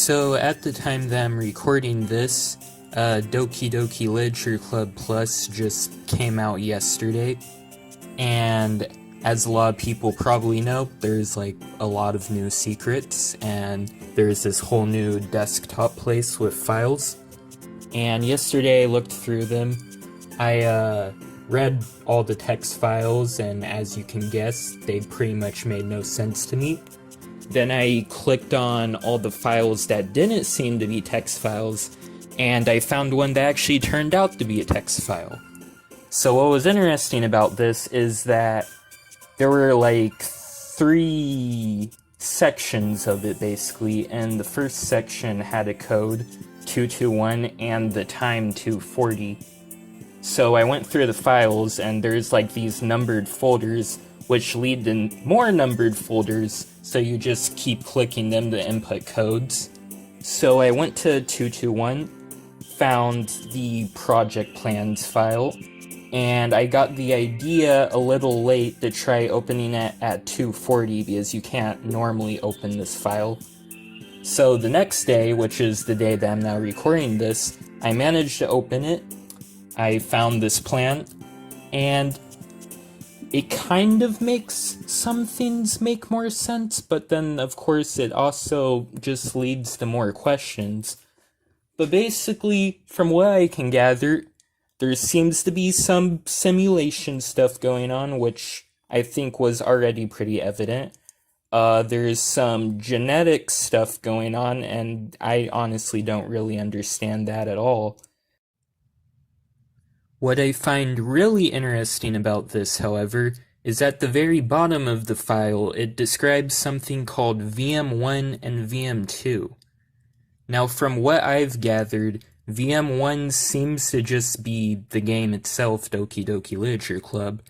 So at the time that I'm recording this, Doki Doki Literature Club Plus just came out yesterday, and as a lot of people probably know, there's like a lot of new secrets, and there's this whole new desktop place with files. And yesterday I looked through them. I read all the text files, and as you can guess, they pretty much made no sense to me. Then I clicked on all the files that didn't seem to be text files, and I found one that actually turned out to be a text file. So what was interesting about this is that there were like 3 sections of it basically, and the first section had a code 221 and the time 240. So I went through the files, and there's like these numbered folders which lead to more numbered folders, so you just keep clicking them to input codes. So I went to 221, found the project plans file, and I got the idea a little late to try opening it at 240 because you can't normally open this file. So the next day, which is the day that I'm now recording this, I managed to open it. I found this plan, and it kind of makes some things make more sense, but then of course it also just leads to more questions. But basically, from what I can gather, there seems to be some simulation stuff going on, which I think was already pretty evident. There's some genetic stuff going on, and I honestly don't really understand that at all. What I find really interesting about this, however, is at the very bottom of the file it describes something called VM1 and VM2. Now from what I've gathered, VM1 seems to just be the game itself, Doki Doki Literature Club,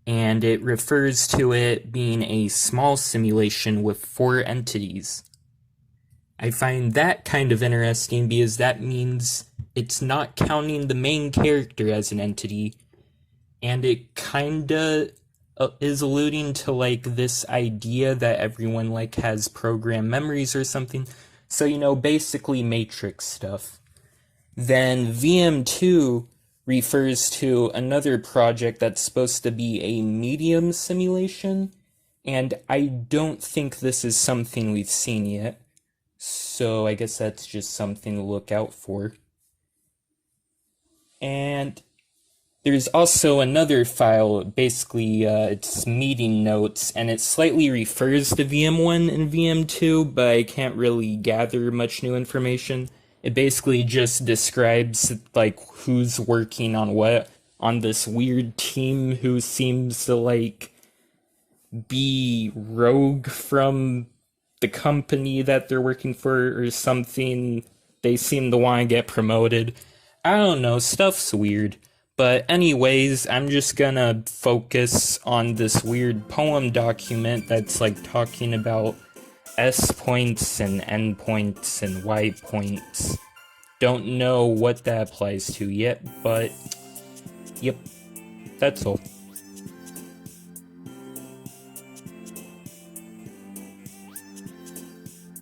and it refers to it being a small simulation with 4 entities. I find that kind of interesting because that means it's not counting the main character as an entity, and it kinda is alluding to like this idea that everyone like has program memories or something. So, you know, basically Matrix stuff. Then VM2 refers to another project that's supposed to be a medium simulation, and I don't think this is something we've seen yet. So I guess that's just something to look out for. And there's also another file, basically it's meeting notes, and it slightly refers to VM1 and VM2, but I can't really gather much new information. It basically just describes like who's working on what on this weird team who seems to like be rogue from the company that they're working for or something. They seem to want to get promoted. I don't know, stuff's weird. But anyways, I'm just gonna focus on this weird poem document that's like talking about S points and N points and Y points. Don't know what that applies to yet, but yep, that's all.